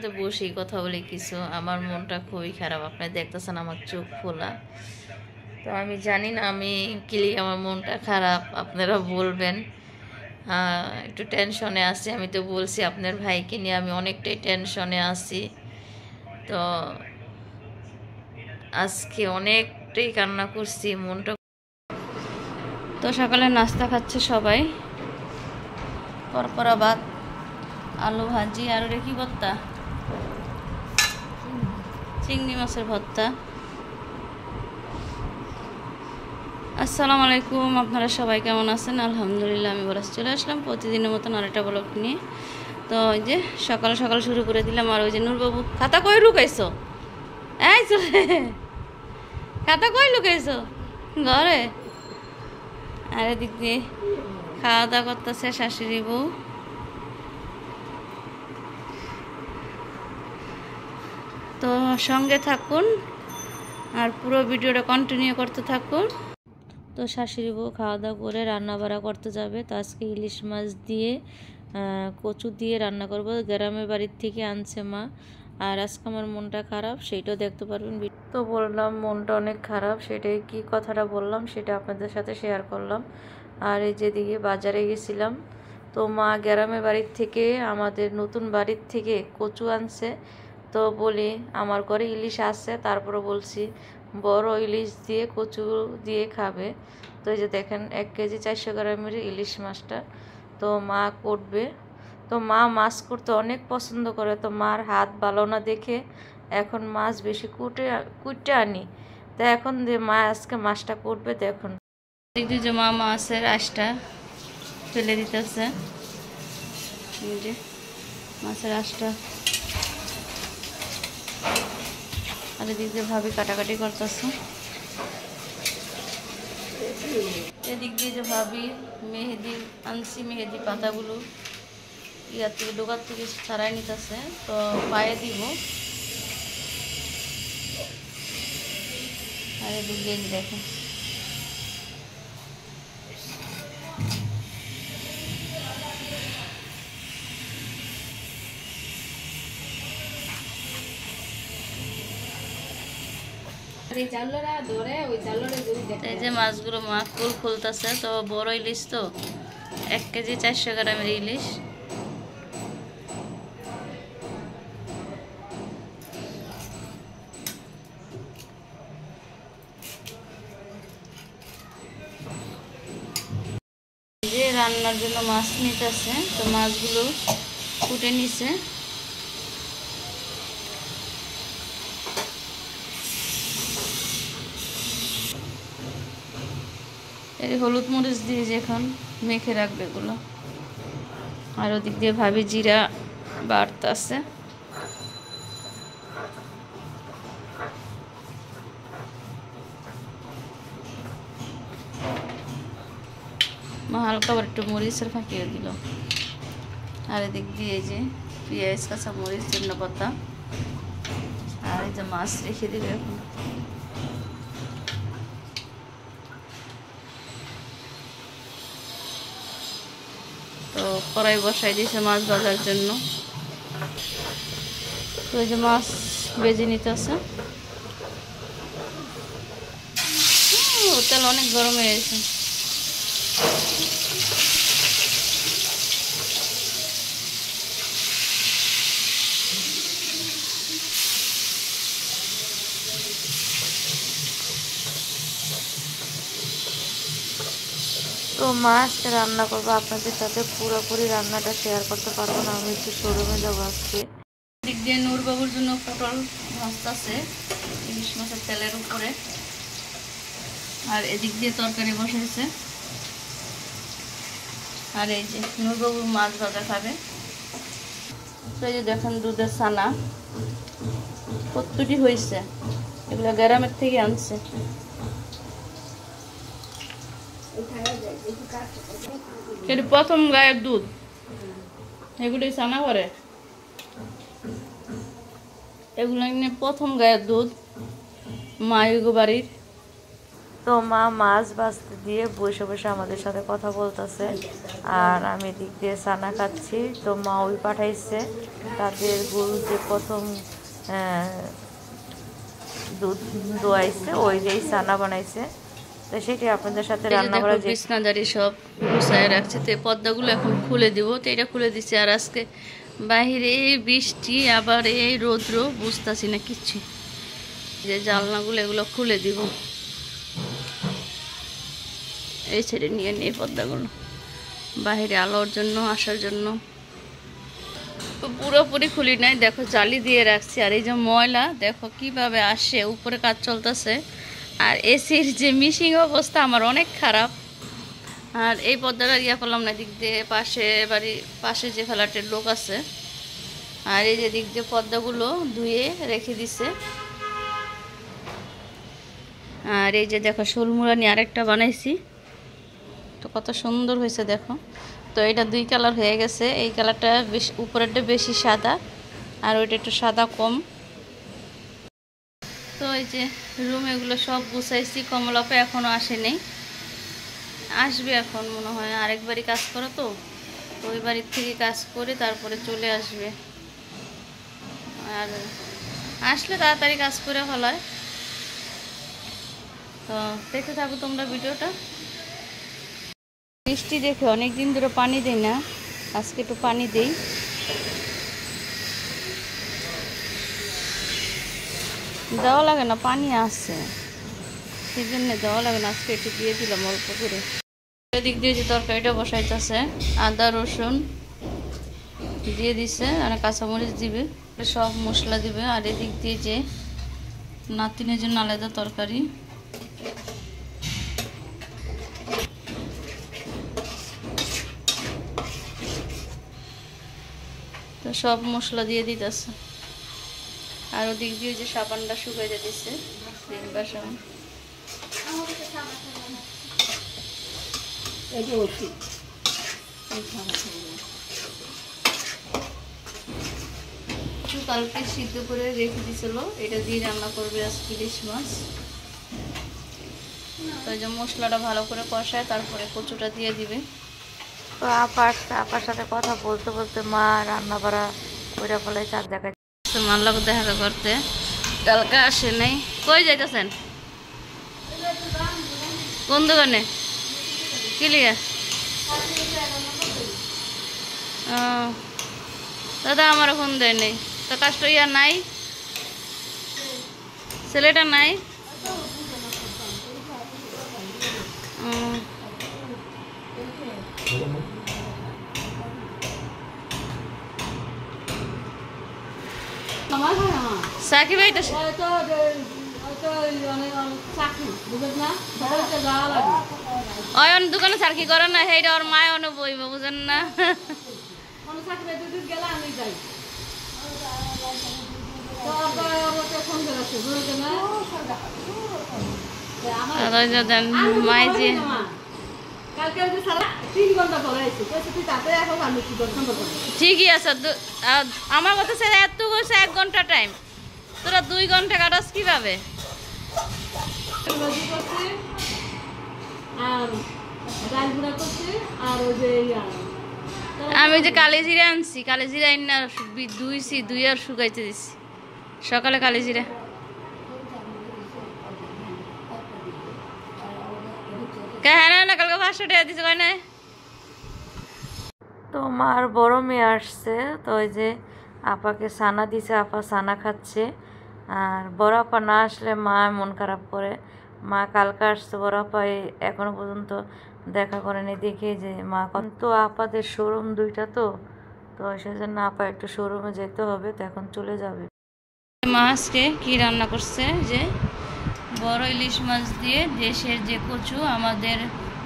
তো বসেই কথা বলি কিছু। আমার মনটা খুবই খারাপ, আপনি দেখতেছেন আমার চোখ খোলা। তো আমি জানি না আমি কি আমার মনটা খারাপ, আপনারা বলবেন। একটু টেনশনে আছি, আমি তো বলছি আপনার ভাইকে নিয়ে আমি অনেকটাই টেনশনে আছি। তো আজকে অনেকটাই কান্না করছি, মনটা। তো সকালে নাস্তা খাচ্ছে সবাই, করকরা ভাত, আলু ভাজি, আর ওটা কি ভর্তা, চিংড়ি মাছের ভর্তা। আসসালামু আলাইকুম, আপনারা সবাই কেমন আছেন? আলহামদুলিল্লাহ আমি বলে চলে আসলাম প্রতিদিনের মতন আরেকটা ব্লগ নিয়ে। তো ওই যে সকাল সকাল শুরু করে দিলাম। আর ওই যে নূরবাবু, খাতা কই লুকাইছো? এই চলে, খাতা কই লুকাইছো? ঘরে। আর এদিক দিয়ে খাওয়া দাওয়া করতেছে শাশুড়ি বউ। তো সঙ্গে থাকুন আর পুরো ভিডিওটা কন্টিনিউ করতে থাকুন। তো শাশুড়ি বউ খাওয়া দাওয়া করে রান্না বাড়া করতে যাবে। তো আজকে ইলিশ মাছ দিয়ে কচু দিয়ে রান্না করব, গ্রামের বাড়ির থেকে আনছে মা। আর আজকে আমার মনটা খারাপ, সেইটাও দেখতে পারবেন। তো বললাম মনটা অনেক খারাপ, সেটাই কি কথাটা বললাম সেটা আপনাদের সাথে শেয়ার করলাম। আর এই যেদিকে বাজারে গেছিলাম, তো মা গ্রামের বাড়ির থেকে আমাদের নতুন বাড়ির থেকে কচু আনছে। তো বলি আমার ঘরে ইলিশ আছে, তারপরে বলছি বড় ইলিশ দিয়ে কচু দিয়ে খাবে। তো এই যে দেখেন 1 কেজি 400 গ্রামের ইলিশ মাছটা তো মা করবে। তো মা মাছ করতে অনেক পছন্দ করে, তো মার হাত ভালো না দেখে এখন মাছ বেশি কুটে আনি। তো এখন যে মা আজকে মাছটা করবে, দেখুন যে মা মাছের আঁশটা ফেলে দিতেছে, যে মাছের আঁশটা। আর এদিক দিয়ে ভাবি কাটাকাটি করতেছে। এদিক দিয়ে যে ভাবি মেহেদি আনছি, মেহেদি পাতাগুলো ইয়ার থেকে ডোকার থেকে ছাড়াই নিতেছে, তো পায়ে দিব। আর এদিক দিয়ে দেখেন এই যে মাছগুলো মা খুলতেছে। তো বড় ইলিশ, তো 1 কেজি 400 গ্রামের ইলিশ। যে রান্নার জন্য মাছ নিতেছে, তো মাছগুলো কুটে নিছে। এই হলুদ মরিচ দিয়ে যে এখন মেখে রাখবে এগুলো। আর ওদিক দিয়ে ভাবি জিরা বাড়তেছে। মা হালকা আবার একটু মরিচের ফাঁকিয়ে দিল। আর এদিক দিয়ে এই যে পেঁয়াজ, কাঁচা মরিচ, ধনে পাতা, আর এই যে মাছ রেখে দেবে এখন। তো কড়াই বসাই দিয়েছে মাছ ভাজার জন্য। তো এই যে মাছ ভেজে নিতেছে। তেল অনেক গরম হয়ে গেছে। তো মাছটা রান্না করবো, আপনাদের সাথে পুরোপুরি রান্নাটা শেয়ার করতে পারবো না, আমি একটু শোরুমে যাবো আজকে। দিক দিয়ে নূরবাবুর জন্য পটল ভাজতেছে ইলিশ মাছের তেলের উপরে। আর এদিক দিয়ে তরকারি বসাইছে। আর এই যে নূরবাবু মাছ ভাজা খাবে। তো এই যে দেখেন দুধের ছানা কতটি হয়েছে, এগুলো গ্রামের থেকে আনছে। প্রথম গায়ের দুধ, এগুলি ছানা করে, এগুলো প্রথম গায়ের দুধ মায়ের বাড়ির। তো তো মা মাছ ভাজতে দিয়ে বসে বসে আমাদের সাথে কথা বলতেছে, আর আমি এদিক দিয়ে সানা খাচ্ছি। তো মা ওই পাঠাইছে তাদের গরু যে প্রথম দুধ দোয়াইছে, ওই যেই সানা বানাইছে, তো সেটি আপনাদের সাথে রান্না করা। বিছনাদারি সব গুছায় রাখছে, তো এই পর্দাগুলো এখন খুলে দিব। তো এটা খুলে দিচ্ছে। আর আজকে বাহিরে বৃষ্টি, আবার এই রৌদ্র, বুঝতেছি না কিচ্ছু। যে জানলাগুলো এগুলো খুলে দিব, এই ছেড়ে নিয়ে নিয়ে পর্দাগুলো বাহিরে আলোর জন্য আসার জন্য। পুরোপুরি খুলি নাই, দেখো জালি দিয়ে রাখছি। আর এই যে ময়লা দেখো কিভাবে আসে, উপরে কাজ চলতেছে। আর এসির যে মিশিং অবস্থা আমার অনেক খারাপ। আর এই পর্দাটা ইয়া করলাম না, দিক দিয়ে পাশে যে ফ্ল্যাটের লোক আছে, আর এই যে দিক দিয়ে পর্দাগুলো ধুয়ে রেখে দিছে। আর এই যে দেখো শোলমুড়ানি আরেকটা বানাইছি, তো কত সুন্দর হয়েছে দেখো। তো এটা 2 কালার হয়ে গেছে। এই কালারটা বেশি, উপরেরটা বেশি সাদা, আর ওইটা একটু সাদা কম। তো এই যে রুম এগুলো সব গুছাইছি। কমলাপা এখনও আসেনি, আসবে এখন মনে হয়। আরেকবারই কাজ করো, তো ওই বাড়ির থেকে কাজ করে তারপরে চলে আসবে। আর আসলে তাড়াতাড়ি কাজ করে ফেলায়। তো দেখতে থাকো তোমরা ভিডিওটা। বৃষ্টি দেখে অনেকদিন ধরে পানি দেই না, আজকে একটু পানি দেই। দেওয়া লাগে না, পানি আছে সেই জন্য দেওয়া লাগে না। আজকে একটু দিয়ে দিলাম অল্প করে। এদিক দিয়ে যে তরকারিটা বসাইতেছে, আদা রসুন দিয়ে দিছে, আর কাঁচামরিচ দিবে, সব মশলা দিবে। আর এদিক দিয়ে যে নাতিনের জন্য আলাদা তরকারি। তো সব মশলা দিয়ে দিতেছে। আর ওদিক দিয়ে যে সাবানটা শুকাইতে দিচ্ছে, সাবান। কালকে সিদ্ধ করে রেখে দিছিল, এটা দিয়ে রান্না করবে আজকে ইলিশ মাছ। তো এই যে মশলাটা ভালো করে কষায়, তারপরে কচুটা দিয়ে দিবে। তো আপার সাথে কথা বলতে বলতে মা রান্না করা ওইটা বলে চাঁদ দেখাচ্ছে। মার লোক দেখা করতে কালকে আসে নাই। কই যাইতেছেন? কোন দোকানে? ক্লিয়ার। দাদা আমার ফোন দেয় নেই, তো কাজটা ইয়া নাই, ছেলেটা নাই। সাকিব আইতাছে, অয়ন দোকানে সার্কি করে না, সেইটা ওর মায় অনে বইব, বুঝেন না। মাই যে ঠিকই আছে। আমার কথা ছেড়ে এত করছে 1 ঘন্টা টাইম, তোরা 2 ঘন্টা কাটাস কিভাবে? আমি যে কালি জিরা আনছি, কালি জিরা আইনা ধুইছি, ধুই আর শুকাইতে দিছি সকালে। কালি জিরা না, কালকে 500 টাকা দিছে কয় না। তো মার বড় মেয়ে আসছে, তো ওই যে আপাকে সানা দিছে, আপা সানা খাচ্ছে। আর বড় আপা না আসলে মা মন খারাপ করে। মা কালকে আসছে, বড় আপা এখনো পর্যন্ত দেখা করেনি। দেখে যে মা তো আপাদের শোরুম 2টা, তো সেজন্য আপা একটু শোরুমে যেতে হবে, তো এখন চলে যাবে। মা আজকে কি রান্না করছে, যে বড় ইলিশ মাছ দিয়ে দেশের যে কচু আমাদের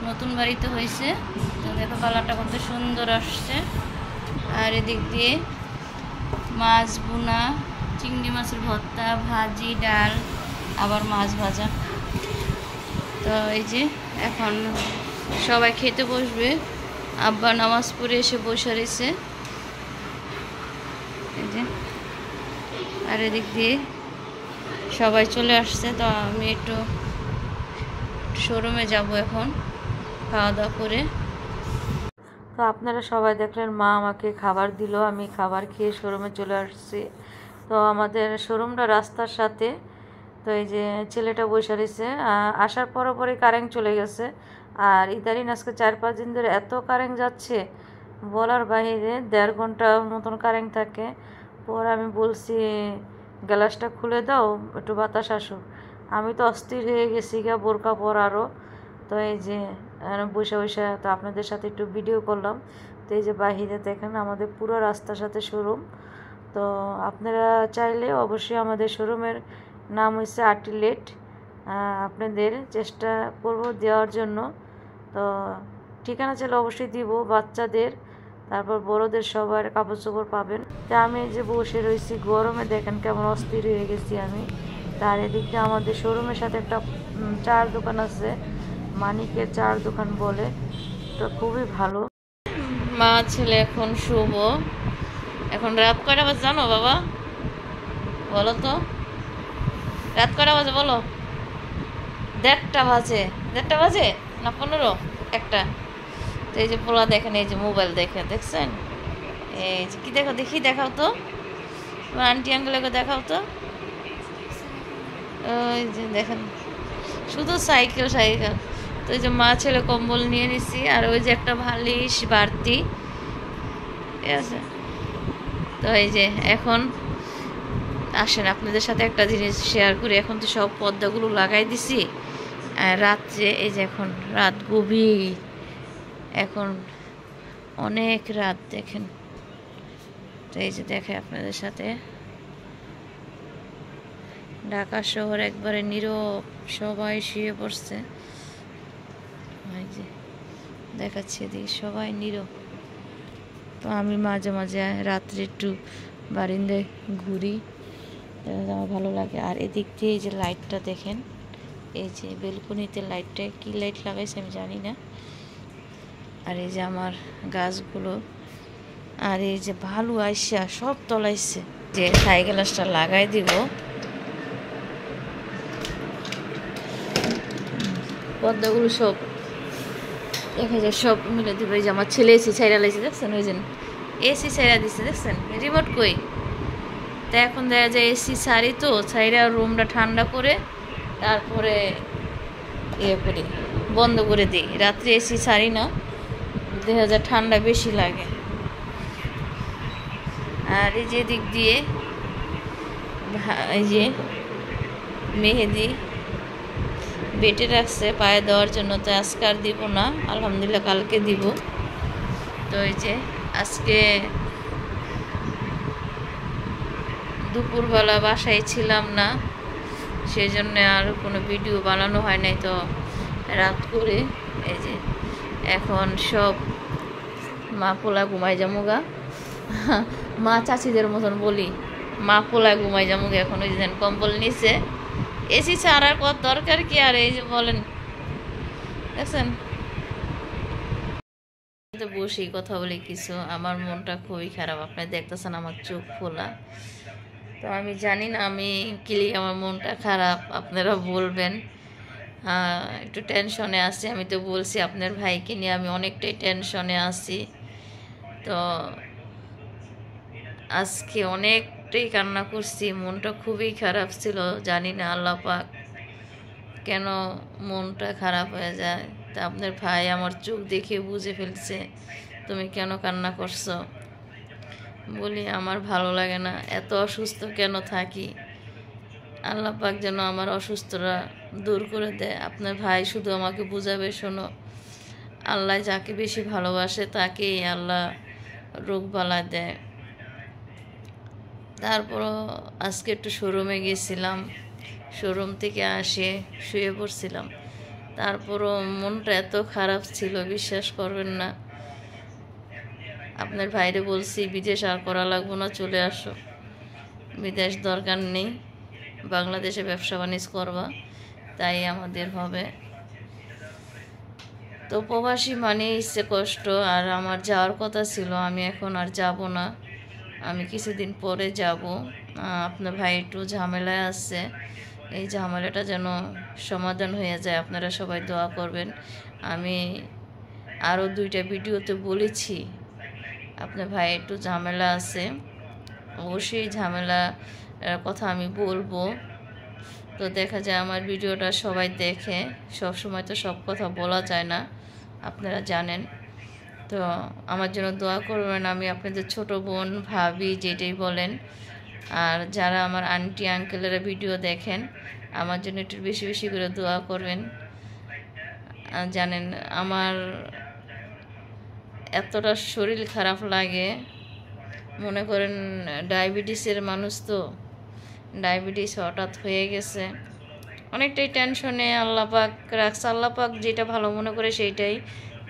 নতুন বাড়িতে হয়েছে। তো দেখো কালারটা কত সুন্দর আসছে। আর এদিক দিয়ে মাছ ভুনা, চিংড়ি মাছের ভর্তা, ভাজি, ডাল, আবার মাছ ভাজা। তো এই যে এখন সবাই খেতে বসবে। আব্বা নামাজ পড়ে এসে বসে রয়েছে, এই যে। আর এদিক দিয়ে সবাই চলে আসছে, তো আমি একটু শোরুমে যাব এখন খাওয়া দাওয়া করে। তো আপনারা সবাই দেখলেন মা আমাকে খাবার দিল, আমি খাবার খেয়ে শোরুমে চলে আসছি। তো আমাদের শোরুমটা রাস্তার সাথে। তো এই যে ছেলেটা বসে রয়েছে, আসার পরে কারেন্ট চলে গেছে। আর ইদারিন আজকে 4-5 দিন ধরে এত কারেন্ট যাচ্ছে বলার বাইরে, 1.5 ঘন্টা মতন কারেন্ট থাকে। পর আমি বলছি গ্যালাসটা খুলে দাও, একটু বাতাস আসুক। আমি তো অস্থির হয়ে গেছি বোরকা পরারও। তো এই যে বসে বসে তো আপনাদের সাথে একটু ভিডিও করলাম। তো এই যে বাহিরে দেখেন আমাদের পুরো রাস্তার সাথে শোরুম। তো আপনারা চাইলে অবশ্যই আমাদের শোরুমের নাম হচ্ছে আর্টিলেট। আপনাদের চেষ্টা করব দেওয়ার জন্য। তো ঠিকানা চাইলে অবশ্যই দিব, বাচ্চাদের তারপর বড়দের সবার কাপড় চোপড় পাবেন। তা আমি এই যে বসে রয়েছি গরমে, দেখেন কেমন অস্থির হয়ে গেছি আমি। তার এদিকে আমাদের শোরুমের সাথে একটা চার দোকান আছে, মানিকের চার দোকান বলে, তো খুবই ভালো। মা ছেলে এখন শুভ। এখন রাত কয়টা বাজে জানো বাবা? বলো তো, রাত কয়টা বাজে বলো? 1:30 বাজে। 1:30 বাজে না 15? 1টা। তো এই যে পোলা দেখেন, এই যে মোবাইল দেখছেন? এই যে কি দেখো, দেখাও তো আন্টি আঙ্কেলকে, দেখাও তো। ওই যে দেখেন শুধু সাইকেল। তো এই যে মা ছেলে কম্বল নিয়ে নিছি, আর ওই যে একটা বালিশ বাড়তি, ঠিক আছে। তো এই যে এখন আসেন আপনাদের সাথে একটা জিনিস শেয়ার করি। এখন তো সব পর্দাগুলো লাগাই দিছি, আর রাত্রে এই যে এখন রাত গভীর, এখন অনেক রাত দেখেন। তো এই যে দেখে আপনাদের সাথে ঢাকা শহর একবারে নীরব, সবাই শুয়ে পড়ছে। এই যে দেখাচ্ছি এদিকে সবাই নীরব। তো আমি মাঝে মাঝে রাত্রে একটু বারিন্দায় ঘুরি, আমার ভালো লাগে। আর এদিক দিয়ে এই যে লাইটটা দেখেন, এই যে বেলকনিতে লাইটটা কি লাইট লাগাইছে আমি জানি না। আর এই যে আমার গাছগুলো, আর এই যে ভালু আইসা সব তলাইছে। যে থাই গ্লাসটা লাগাই দিব, পর্দাগুলো সব দেখা যায় সব মিলে দিব। এই যে আমার ছেলে এসি ছাইরা লাইছে দেখছেন, ওই যে এসি ছাইরা দিচ্ছে দেখছেন, রিমোট কই। তা এখন দেখা যায় এসি ছাড়ি, তো ছাইরা রুমটা ঠান্ডা করে তারপরে ইয়ে করি, বন্ধ করে দিই। রাত্রে এসি ছাড়ি না, দেখা যায় ঠান্ডা বেশি লাগে। আর এই যে দিক দিয়ে এই যে মেহেদি বেটে রাখছে পায়ে দেওয়ার জন্য, তো আজকে আর দিব না, আলহামদুলিল্লাহ কালকে দিব। তো এই যে আজকে দুপুরবেলা বাসায় ছিলাম না, সেই জন্য আর কোনো ভিডিও বানানো হয় নাই। তো রাত করে এই যে এখন সব মা পোলা ঘুমাই যামুগা, মা চাচিদের মতন বলি, মা পোলা ঘুমাই যামুগা। এখন ওই যে কম্বল নিচে, এসি ছাড়ার কত দরকার কি? আর এই যে বলেন দেখছেন, বসেই কথা বলি কিছু। আমার মনটা খুবই খারাপ, আপনি দেখতেছেন আমার চোখ খোলা। তো আমি জানি না আমি আমার মনটা খারাপ, আপনারা বলবেন। একটু টেনশনে আছি, আমি তো বলছি আপনার ভাইকে নিয়ে আমি অনেকটাই টেনশনে আছি। তো আজকে অনেকটাই কান্না করছি, মনটা খুবই খারাপ ছিল। জানি না আল্লাহ পাক কেন মনটা খারাপ হয়ে যায়। তা আপনার ভাই আমার চোখ দেখে বুঝে ফেলছে তুমি কেন কান্না করছো। বলি আমার ভালো লাগে না, এত অসুস্থ কেন থাকি, আল্লাহ পাক যেন আমার অসুস্থতা দূর করে দেয়। আপনার ভাই শুধু আমাকে বুঝাবে, শোনো আল্লাহ যাকে বেশি ভালোবাসে তাকেই আল্লাহ রোগ বালা দেয়। তারপরও আজকে একটু শোরুমে গেছিলাম, শোরুম থেকে আসে শুয়ে পড়ছিলাম। তারপরও মনটা এত খারাপ ছিল বিশ্বাস করবেন না। আপনার ভাইরে বলছি বিদেশ আর করা লাগবো না, চলে আসো, বিদেশ দরকার নেই, বাংলাদেশে ব্যবসা বাণিজ্য করবা, তাই আমাদের হবে। তো প্রবাসী মানে ইচ্ছে কষ্ট, আর আমার যাওয়ার কথা ছিল, আমি এখন আর যাব না, আমি কিছুদিন পরে যাব। আপনার ভাই একটু ঝামেলায় আছে, এই ঝামেলাটা যেন সমাধান হয়ে যায়। আপনারা সবাই দোয়া করবেন। আমি আরও 2টা ভিডিওতে বলেছি আপনার ভাই একটু ঝামেলা আছে, অবশ্যই ঝামেলা কথা আমি বলবো। তো দেখা যায় আমার ভিডিওটা সবাই দেখে, সব সময় তো সব কথা বলা যায় না, আপনারা জানেন। তো আমার জন্য দোয়া করবেন। আমি আপনাদের ছোট বোন, ভাবি, যেটাই বলেন। আর যারা আমার আন্টি আঙ্কেলেরা ভিডিও দেখেন, আমার জন্য একটু বেশি বেশি করে দোয়া করবেন। জানেন আমার এতটা শরীর খারাপ লাগে, মনে করেন ডায়াবেটিসের মানুষ, তো ডায়াবেটিস হঠাৎ হয়ে গেছে, অনেকটাই টেনশনে। আল্লাহ পাক রাখছে, আল্লাহ পাক যেটা ভালো মনে করে সেইটাই।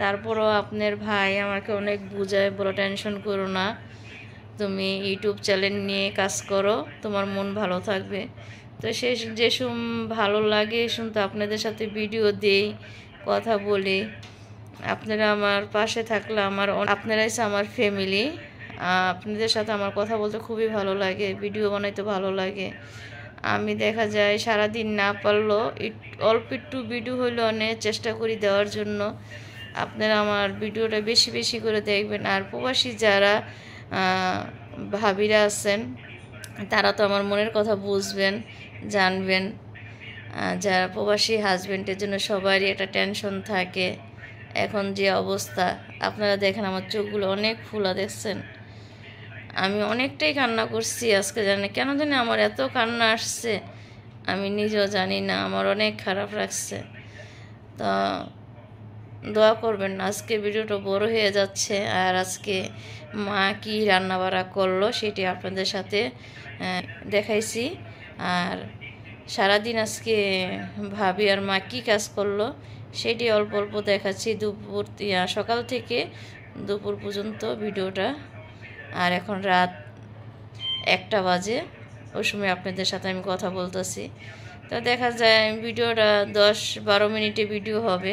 তারপরও আপনার ভাই আমাকে অনেক বুঝায়, বলো টেনশন করো না, তুমি ইউটিউব চ্যানেল নিয়ে কাজ করো, তোমার মন ভালো থাকবে। তো সে যেসব ভালো লাগে শুনতে আপনাদের সাথে ভিডিও দেই, কথা বলি। আপনারা আমার পাশে থাকলে আপনারাই আমার ফ্যামিলি। আপনাদের সাথে আমার কথা বলতে খুবই ভালো লাগে, ভিডিও বানাইতে ভালো লাগে। আমি দেখা যায় সারাদিন না পারলেও অল্প একটু ভিডিও হইলেও অনেক চেষ্টা করি দেওয়ার জন্য। আপনারা আমার ভিডিওটা বেশি বেশি করে দেখবেন। আর প্রবাসী যারা ভাবিরা আছেন, তারা তো আমার মনের কথা বুঝবেন, জানবেন। যারা প্রবাসী হাজব্যান্ডের জন্য সবারই একটা টেনশন থাকে। এখন যে অবস্থা আপনারা দেখেন, আমার চোখগুলো অনেক ফুলা, দেখছেন। আমি অনেকটাই কান্না করছি আজকে, জানি কেন জানি আমার এত কান্না আসছে, আমি নিজেও জানি না, আমার অনেক খারাপ লাগছে। তো দোয়া করবেন। আজকে ভিডিওটা বড় হয়ে যাচ্ছে, আর আজকে মা কি রান্নাবাড়া করলো সেটি আপনাদের সাথে দেখাইছি। আর সারাদিন আজকে ভাবি আর মা কী কাজ করলো সেটি অল্প অল্প দেখাচ্ছি, সকাল থেকে দুপুর পর্যন্ত ভিডিওটা। আর এখন রাত 1টা বাজে, ওই সময় আপনাদের সাথে আমি কথা বলতেছি। তো দেখা যায় ভিডিওটা 10-12 মিনিটে ভিডিও হবে,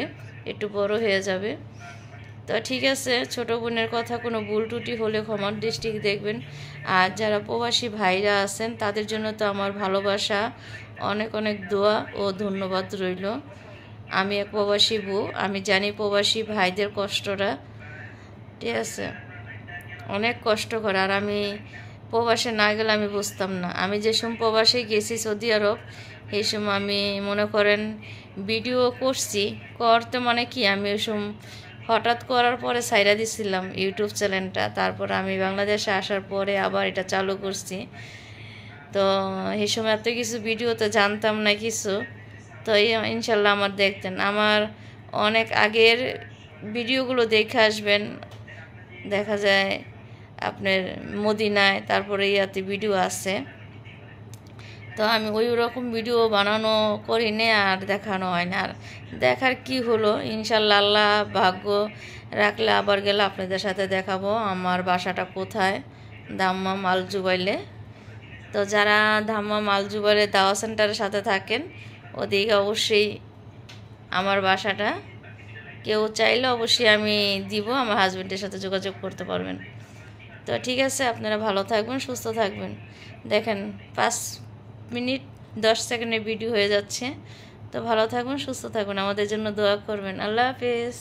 একটু বড় হয়ে যাবে। তো ঠিক আছে, ছোট বোনের কথা কোনো ভুল ত্রুটি হলে ক্ষমার দৃষ্টিতে দেখবেন। আর যারা প্রবাসী ভাইরা আছেন তাদের জন্য তো আমার ভালোবাসা, অনেক অনেক দোয়া ও ধন্যবাদ রইল। আমি এক প্রবাসী বউ, আমি জানি প্রবাসী ভাইদের কষ্টটা, ঠিক আছে, অনেক কষ্ট করে। আর আমি প্রবাসে না গেলে আমি বুঝতাম না। আমি যে সময় প্রবাসে গেছি সৌদি আরব, এই সময় আমি মনে করেন ভিডিও করতে মানে কি, আমি ওই সময় হঠাৎ করার পরে ছাইড়া দিছিলাম ইউটিউব চ্যানেলটা। তারপর আমি বাংলাদেশে আসার পরে আবার এটা চালু করছি। তো এই সময় এত কিছু ভিডিওতে জানতাম না কিছু। তো ইনশাল্লাহ আমার দেখতেন, আমার অনেক আগের ভিডিওগুলো দেখে আসবেন। দেখা যায় আপনার মদিনায়, তারপরে ইয়াতে ভিডিও আছে। তো আমি ওই রকম ভিডিও বানানো করি না, আর দেখানো হয় না। আর দেখার কি হলো, ইনশাল্লাহ আল্লাহ ভাগ্য রাখলে আবার গেলে আপনাদের সাথে দেখাবো আমার বাসাটা কোথায়, দাম্মাম আল জুবাইলে। তো যারা দাম্মাম আল জুবাইলে দাওয়া সেন্টারের সাথে থাকেন, ওদিকে অবশ্যই আমার বাসাটা কেউ চাইলে অবশ্যই আমি দিব, আমার হাজব্যান্ডের সাথে যোগাযোগ করতে পারবেন। তো ঠিক আছে, আপনারা ভালো থাকবেন, সুস্থ থাকবেন। দেখেন 5 মিনিট 10 সেকেন্ডের ভিডিও হয়ে যাচ্ছে। তো ভালো থাকবেন, সুস্থ থাকবেন, আমাদের জন্য দোয়া করবেন। আল্লাহ হাফেজ।